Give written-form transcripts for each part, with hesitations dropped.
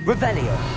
Revelio.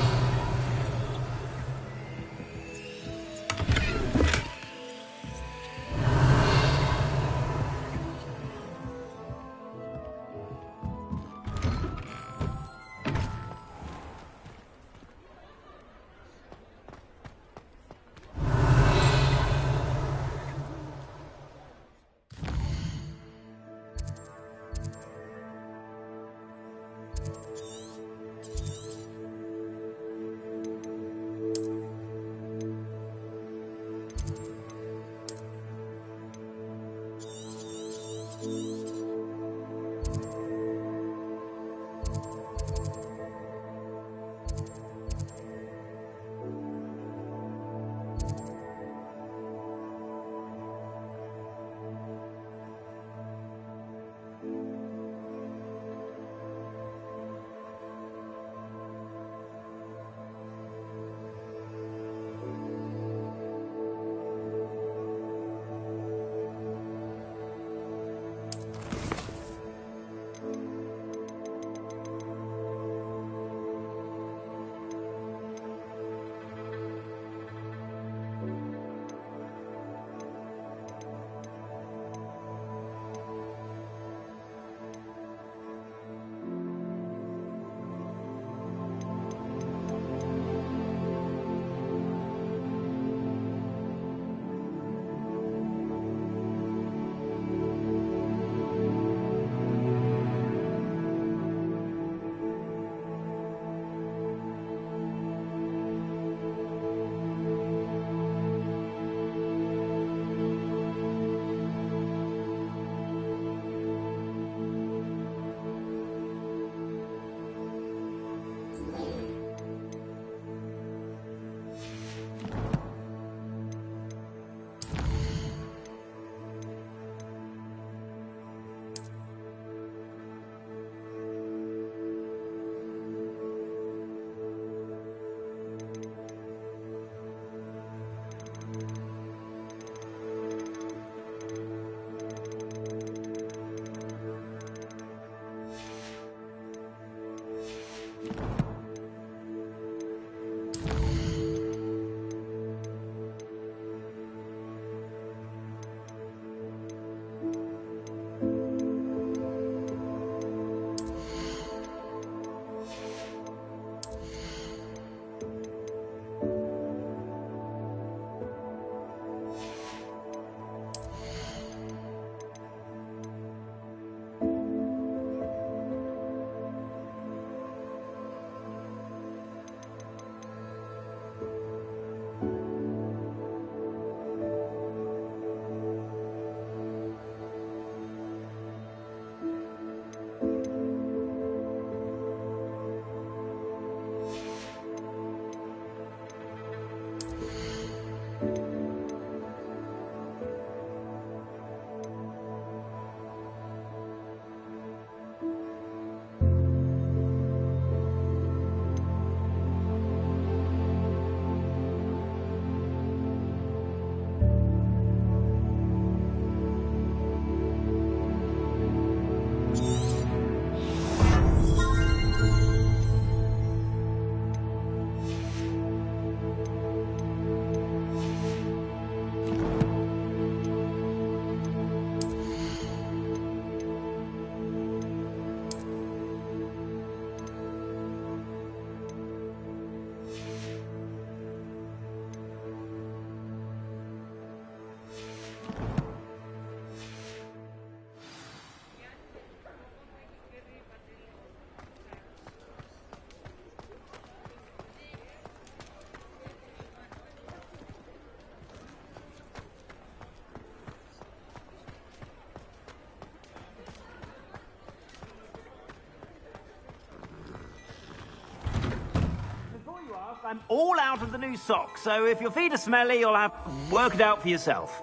I'm all out of the new socks, so if your feet are smelly, you'll have to work it out for yourself.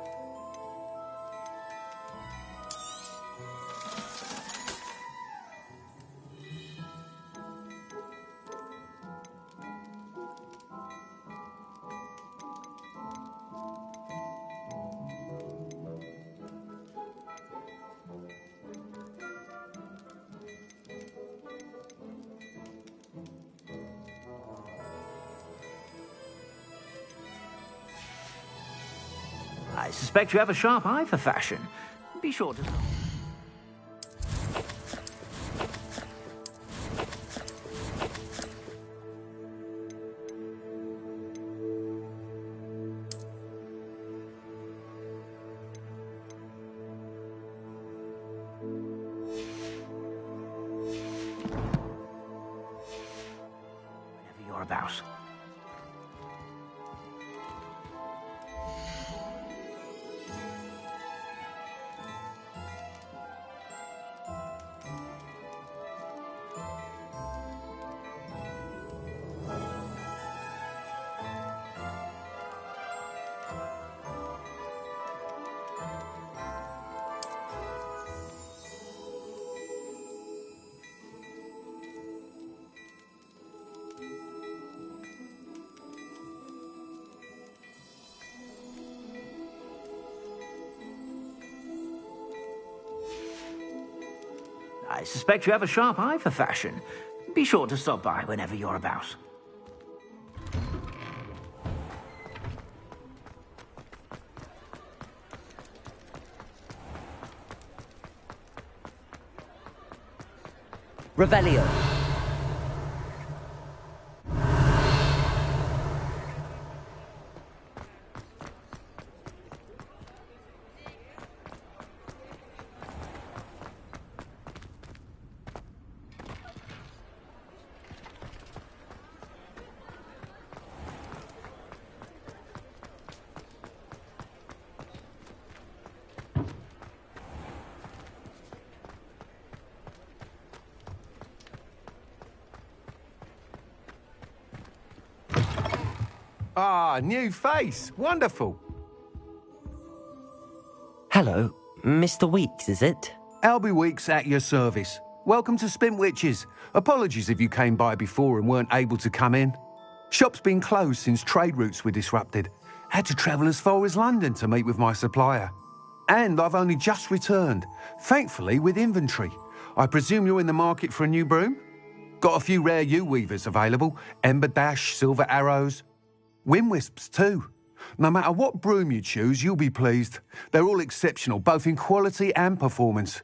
I suspect you have a sharp eye for fashion. Be sure to... whenever you're about. I suspect you have a sharp eye for fashion. Be sure to stop by whenever you're about. Revelio. Ah, new face. Wonderful. Hello, Mr. Weeks, is it? Albie Weeks at your service. Welcome to Spintwitches. Apologies if you came by before and weren't able to come in. Shop's been closed since trade routes were disrupted. Had to travel as far as London to meet with my supplier. And I've only just returned, thankfully with inventory. I presume you're in the market for a new broom? Got a few rare U-weavers available. Ember Dash, Silver Arrows. Wind Wisps too. No matter what broom you choose, you'll be pleased. They're all exceptional, both in quality and performance.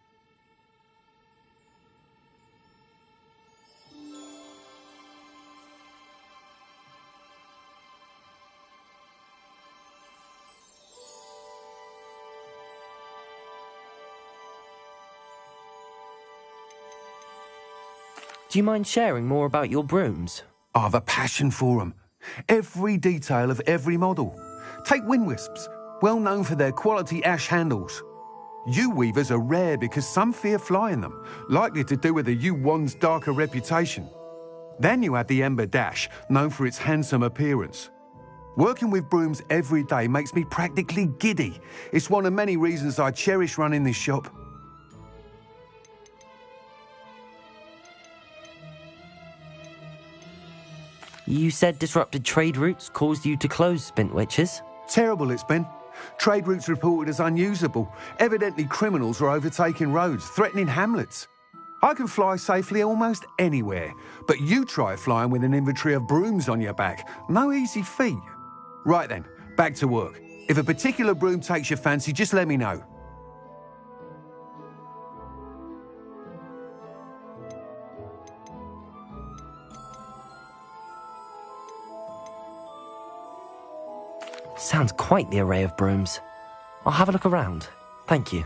Do you mind sharing more about your brooms? I've a passion for them. Every detail of every model. Take Wind Wisps, well known for their quality ash handles. U-weavers are rare because some fear flying them, likely to do with the U-wand's darker reputation. Then you have the Ember Dash, known for its handsome appearance. Working with brooms every day makes me practically giddy. It's one of many reasons I cherish running this shop. You said disrupted trade routes caused you to close Spintwitches? Terrible it's been. Trade routes reported as unusable. Evidently criminals are overtaking roads, threatening hamlets. I can fly safely almost anywhere, but you try flying with an inventory of brooms on your back. No easy feat. Right then, back to work. If a particular broom takes your fancy, just let me know. Sounds quite the array of brooms. I'll have a look around. Thank you.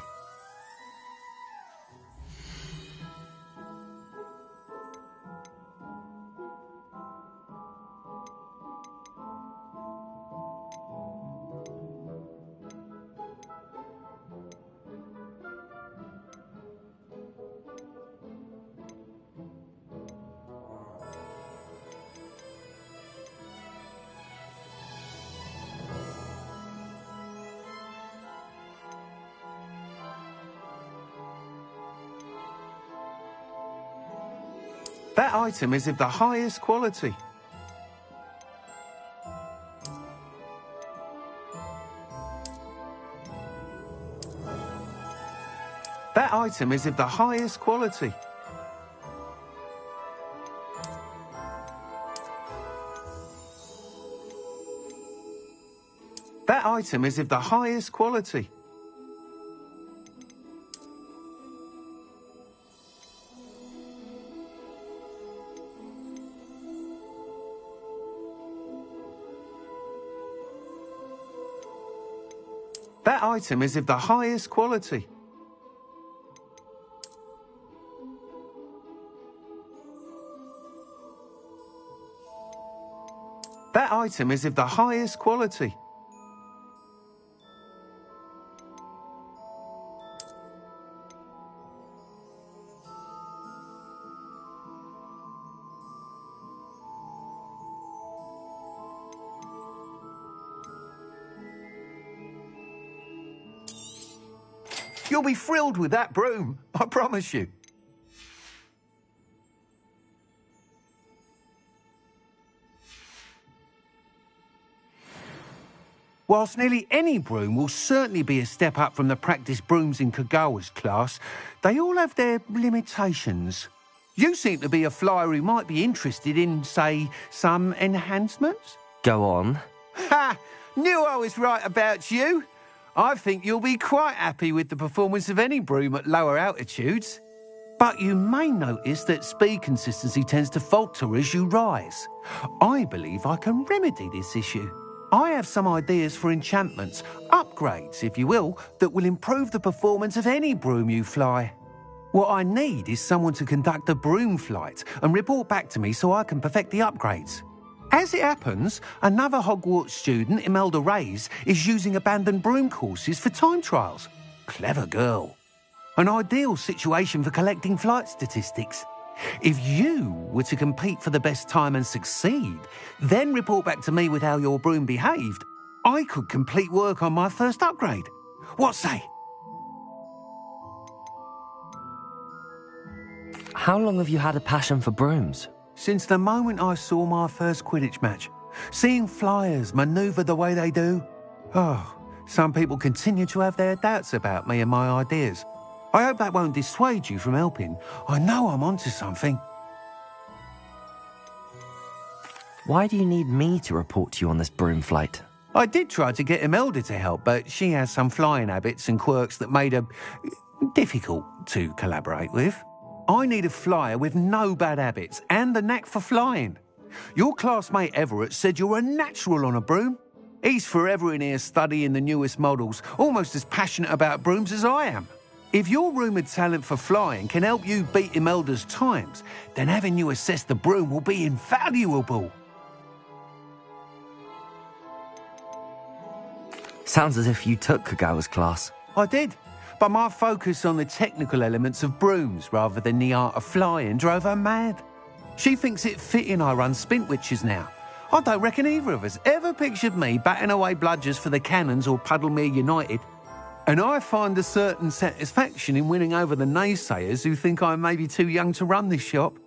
That item is of the highest quality. That item is of the highest quality. That item is of the highest quality. That item is of the highest quality. That item is of the highest quality. You'll be thrilled with that broom, I promise you. Whilst nearly any broom will certainly be a step up from the practice brooms in Kagawa's class, they all have their limitations. You seem to be a flyer who might be interested in, say, some enhancements? Go on. Ha! Knew I was right about you. I think you'll be quite happy with the performance of any broom at lower altitudes. But you may notice that speed consistency tends to falter as you rise. I believe I can remedy this issue. I have some ideas for enchantments, upgrades, if you will, that will improve the performance of any broom you fly. What I need is someone to conduct a broom flight and report back to me so I can perfect the upgrades. As it happens, another Hogwarts student, Imelda Reyes, is using abandoned broom courses for time trials. Clever girl. An ideal situation for collecting flight statistics. If you were to compete for the best time and succeed, then report back to me with how your broom behaved, I could complete work on my first upgrade. What say? How long have you had a passion for brooms? Since the moment I saw my first Quidditch match, seeing flyers manoeuvre the way they do. Oh, some people continue to have their doubts about me and my ideas. I hope that won't dissuade you from helping. I know I'm onto something. Why do you need me to report to you on this broom flight? I did try to get Imelda to help, but she has some flying habits and quirks that made her difficult to collaborate with. I need a flyer with no bad habits and the knack for flying. Your classmate Everett said you're a natural on a broom. He's forever in here studying the newest models, almost as passionate about brooms as I am. If your rumoured talent for flying can help you beat Imelda's times, then having you assess the broom will be invaluable. Sounds as if you took Kagawa's class. I did, but my focus on the technical elements of brooms rather than the art of flying drove her mad. She thinks it fitting I run Spintwitches now. I don't reckon either of us ever pictured me batting away bludgers for the Cannons or Puddlemere United. And I find a certain satisfaction in winning over the naysayers who think I'm maybe too young to run this shop.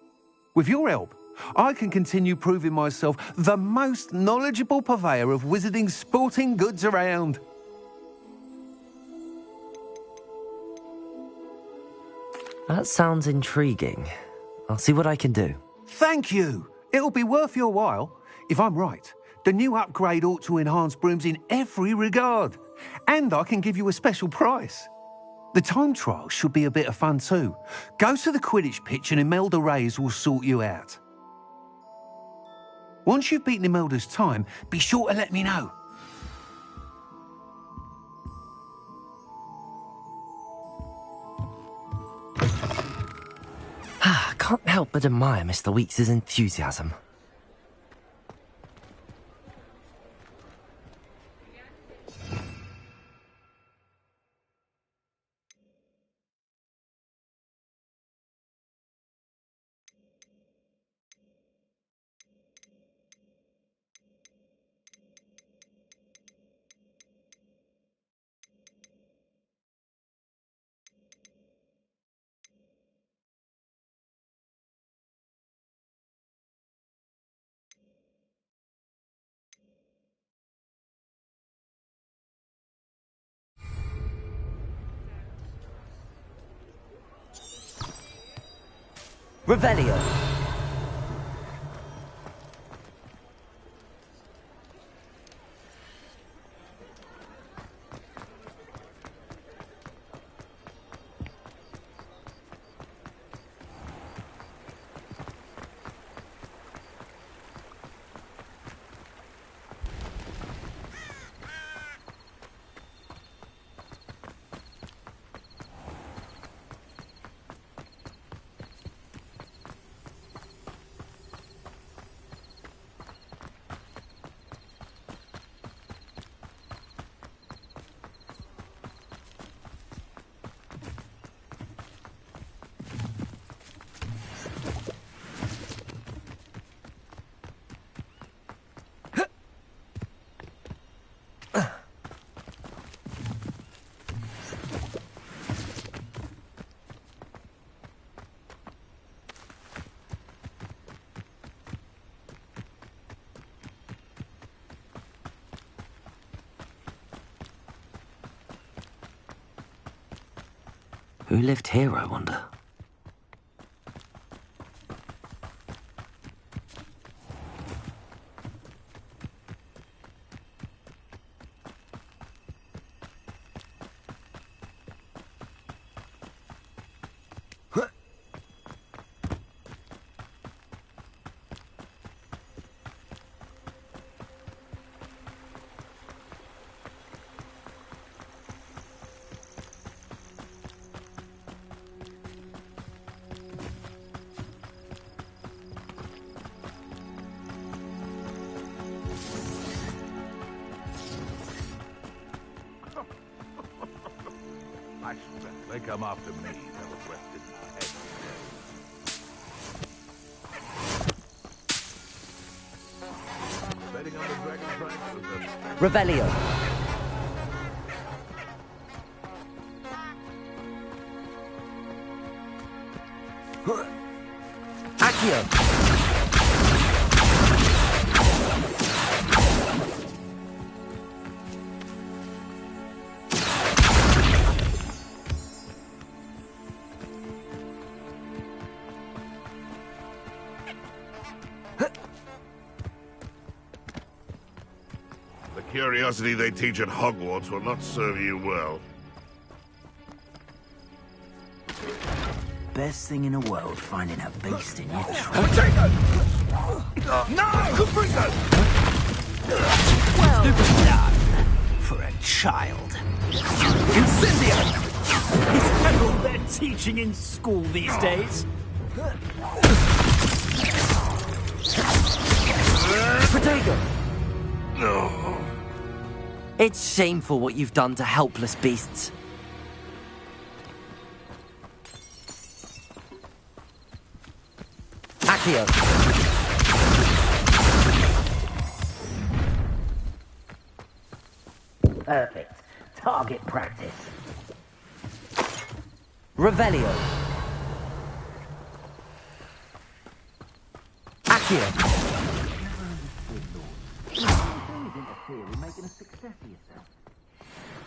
With your help, I can continue proving myself the most knowledgeable purveyor of wizarding sporting goods around. That sounds intriguing. I'll see what I can do. Thank you. It'll be worth your while. If I'm right, the new upgrade ought to enhance brooms in every regard. And I can give you a special price. The time trial should be a bit of fun too. Go to the Quidditch pitch and Imelda Reyes will sort you out. Once you've beaten Imelda's time, be sure to let me know. Can't help but admire Mr. Weeks' enthusiasm. Revelio. Who lived here, I wonder? I swear, they come after me. They'll have rested my head. Betting on the dragon price was a... Revelio. Accio. The curiosity they teach at Hogwarts will not serve you well. Best thing in the world, finding a beast in your trap. Potato! No! Caprito! Well done for a child. Incendio! Is that all they're teaching in school these days? Protego. No. It's shameful what you've done to helpless beasts. Accio. Perfect. Target practice. Revelio. Accio.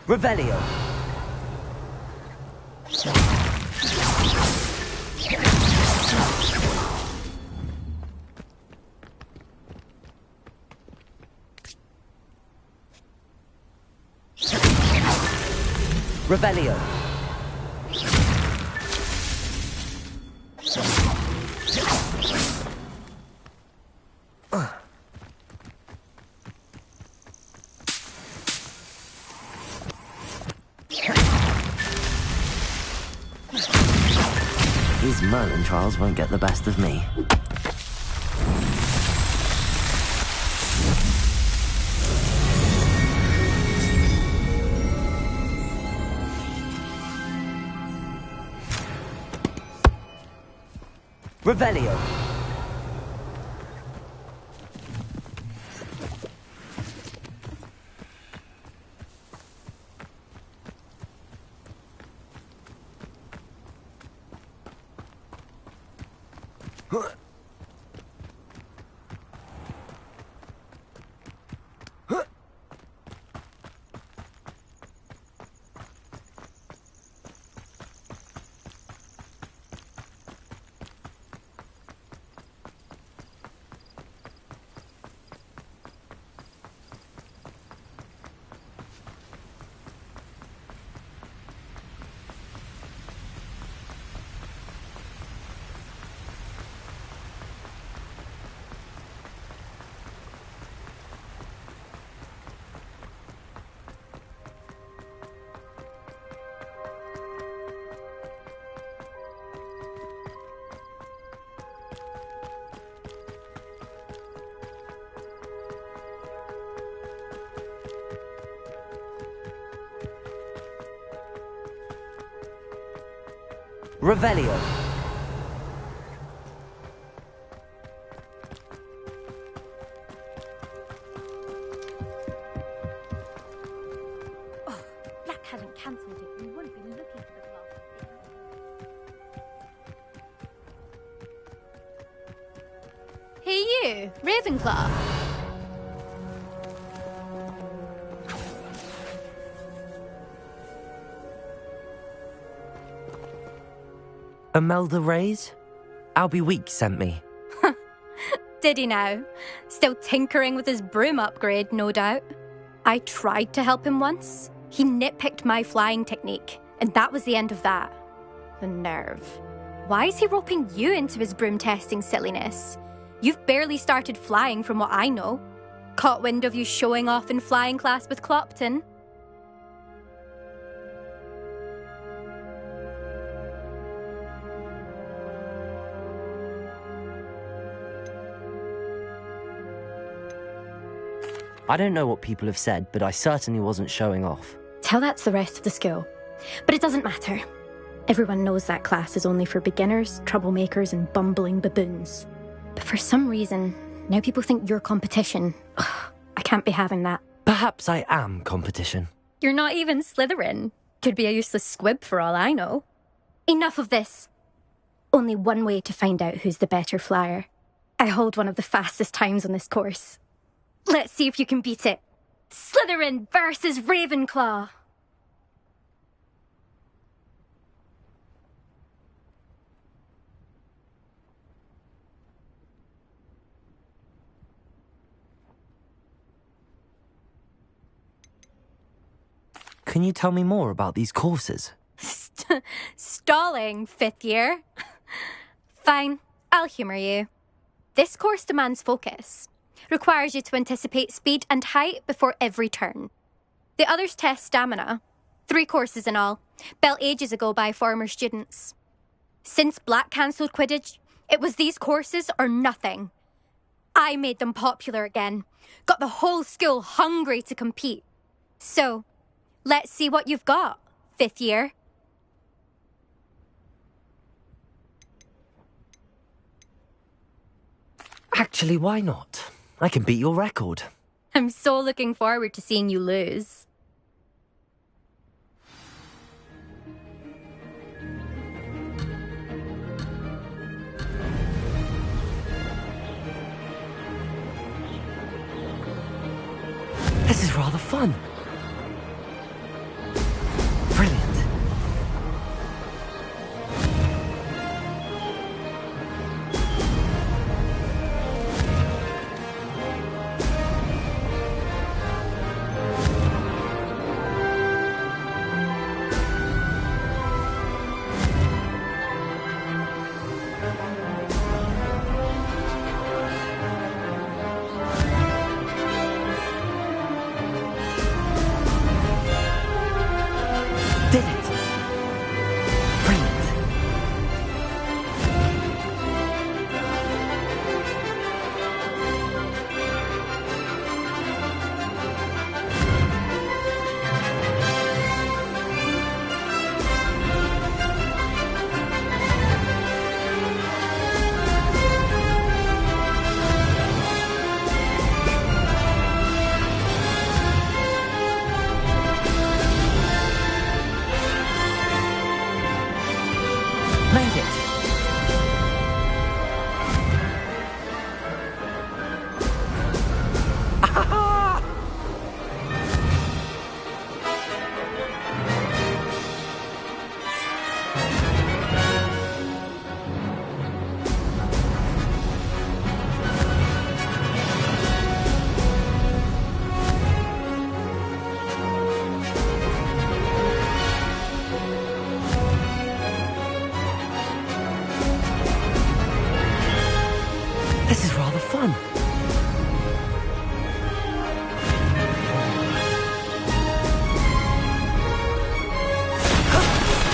Revelio. Revelio. These Merlin trials won't get the best of me. Revelio. Revelio. Oh, Black hadn't cancelled it. We wouldn't be looking for the glass. Hey you, Ravenclaw. Imelda Reyes? Albie Weeks sent me. Did he now? Still tinkering with his broom upgrade, no doubt. I tried to help him once. He nitpicked my flying technique, and that was the end of that. The nerve. Why is he roping you into his broom testing silliness? You've barely started flying from what I know. Caught wind of you showing off in flying class with Clopton. I don't know what people have said, but I certainly wasn't showing off. Tell that to the rest of the school. But it doesn't matter. Everyone knows that class is only for beginners, troublemakers, and bumbling baboons. But for some reason, now people think you're competition. Ugh, I can't be having that. Perhaps I am competition. You're not even Slytherin. Could be a useless squib for all I know. Enough of this. Only one way to find out who's the better flyer. I hold one of the fastest times on this course. Let's see if you can beat it. Slytherin versus Ravenclaw. Can you tell me more about these courses? Stalling, 5th year. Fine, I'll humour you. This course demands focus. Requires you to anticipate speed and height before every turn. The others test stamina. 3 courses in all, built ages ago by former students. Since Black cancelled Quidditch, it was these courses or nothing. I made them popular again. Got the whole school hungry to compete. So, let's see what you've got, 5th year. Actually, why not? I can beat your record. I'm so looking forward to seeing you lose. This is rather fun. Brilliant. Did it! Brilliant. Made it! This is rather fun.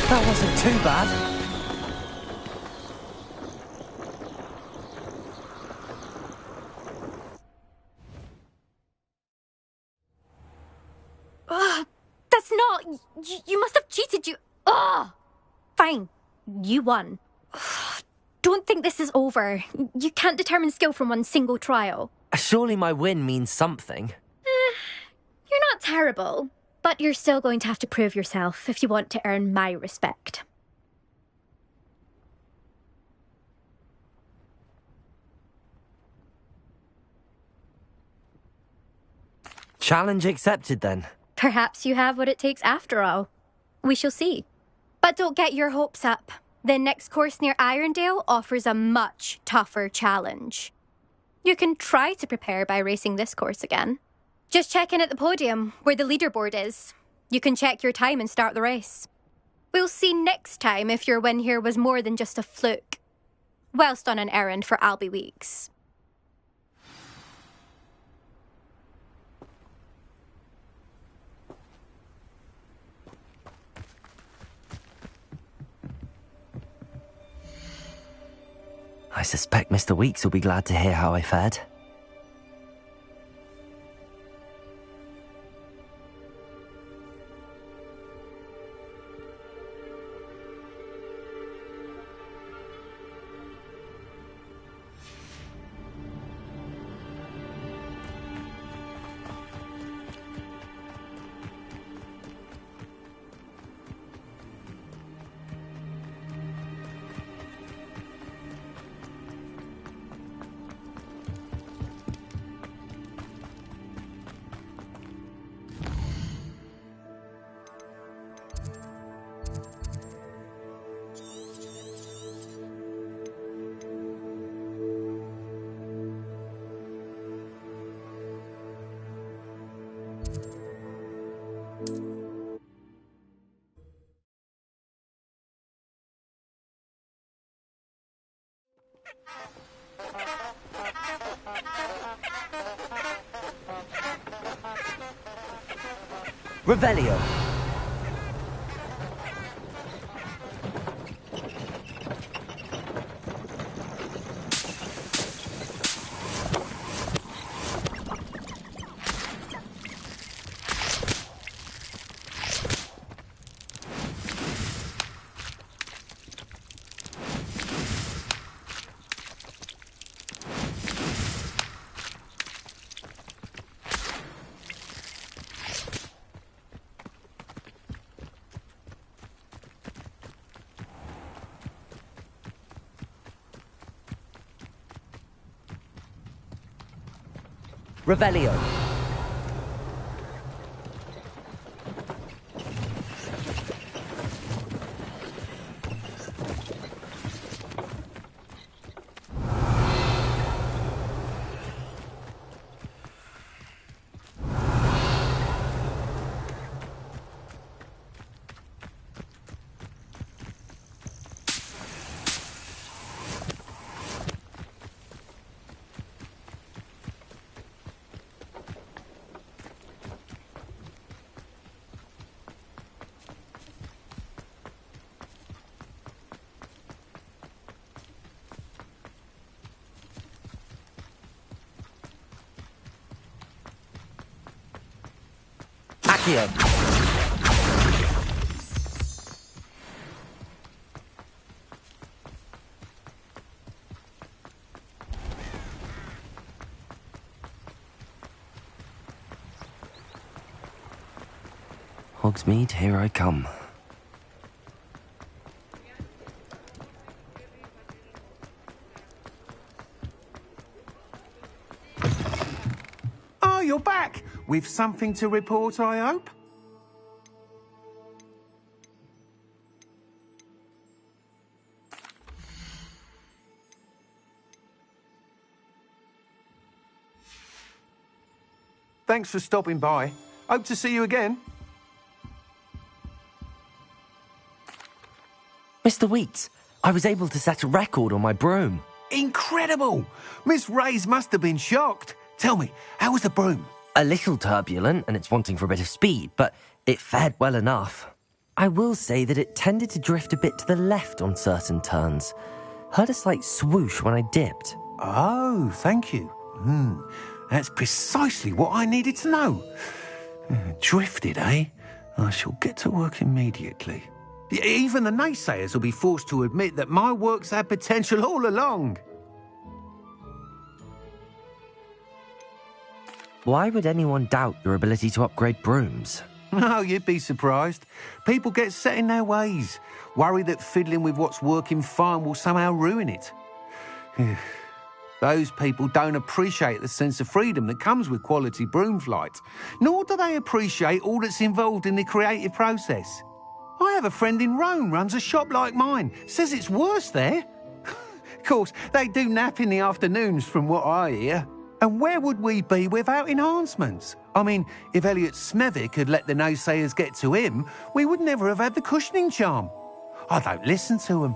That wasn't too bad. That's not... You must have cheated, you... Ugh! Fine. You won. Don't think this is over. You can't determine skill from one single trial. Surely my win means something. You're not terrible, but you're still going to have to prove yourself if you want to earn my respect. Challenge accepted then. Perhaps you have what it takes after all. We shall see. But don't get your hopes up. The next course near Irondale offers a much tougher challenge. You can try to prepare by racing this course again. Just check in at the podium, where the leaderboard is. You can check your time and start the race. We'll see next time if your win here was more than just a fluke. Whilst on an errand for Albie Weeks. I suspect Mr. Weeks will be glad to hear how I fared. Revelio. Revelio. Accio. Hogsmeade, here I come. Oh, you're back! With something to report, I hope? Thanks for stopping by. Hope to see you again. Mr. Weeks, I was able to set a record on my broom. Incredible! Miss Reyes must have been shocked. Tell me, how was the broom? A little turbulent, and it's wanting for a bit of speed, but it fared well enough. I will say that it tended to drift a bit to the left on certain turns. Heard a slight swoosh when I dipped. Oh, thank you. That's precisely what I needed to know. Drifted, eh? I shall get to work immediately. Even the naysayers will be forced to admit that my work's had potential all along. Why would anyone doubt your ability to upgrade brooms? Oh, you'd be surprised. People get set in their ways, worry that fiddling with what's working fine will somehow ruin it. Those people don't appreciate the sense of freedom that comes with quality broom flight, nor do they appreciate all that's involved in the creative process. I have a friend in Rome runs a shop like mine. Says it's worse there. Of course, they do nap in the afternoons from what I hear. And where would we be without enhancements? I mean, if Elliot Smethwick had let the naysayers get to him, we would never have had the cushioning charm. I don't listen to them.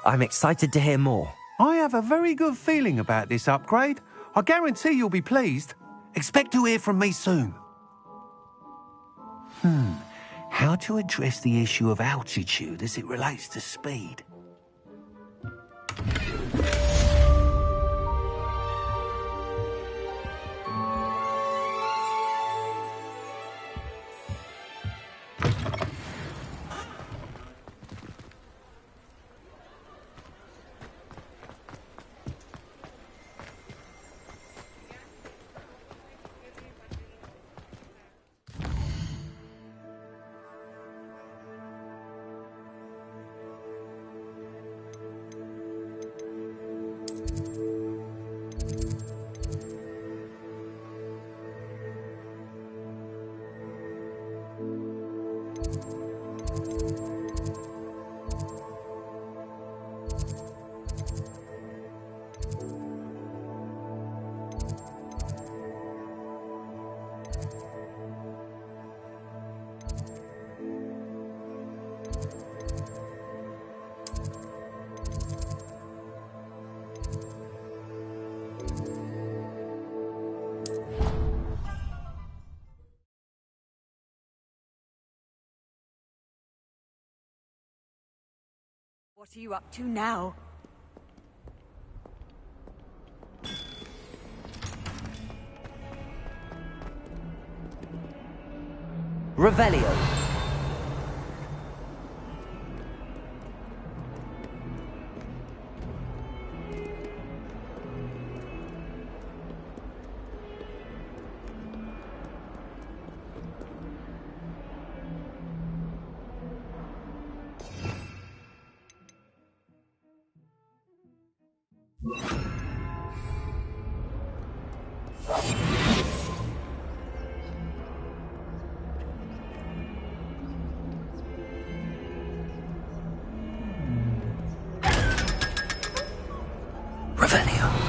I'm excited to hear more. I have a very good feeling about this upgrade. I guarantee you'll be pleased. Expect to hear from me soon. How to address the issue of altitude as it relates to speed? What are you up to now? Revelio. Revelio.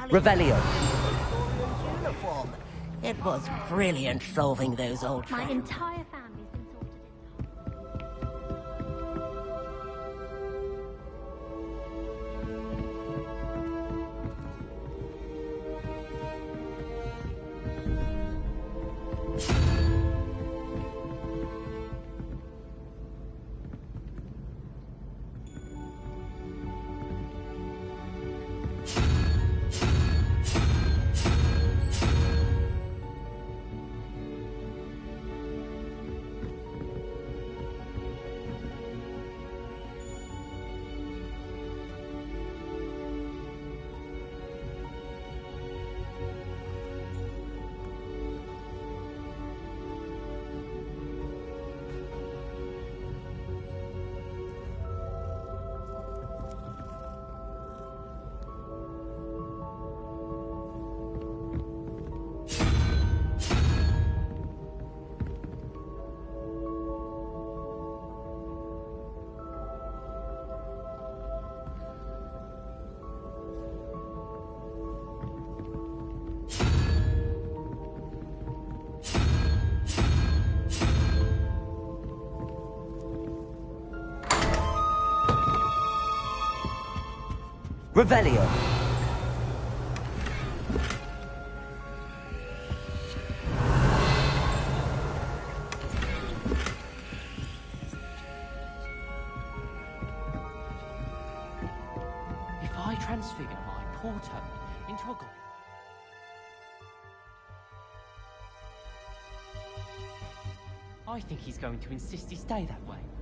Revelio. Uniform. It was brilliant solving those old My friends. entire family's been sorted in. Revelio. If I transfigured my poor Toad into a goblin... I think he's going to insist he stay that way.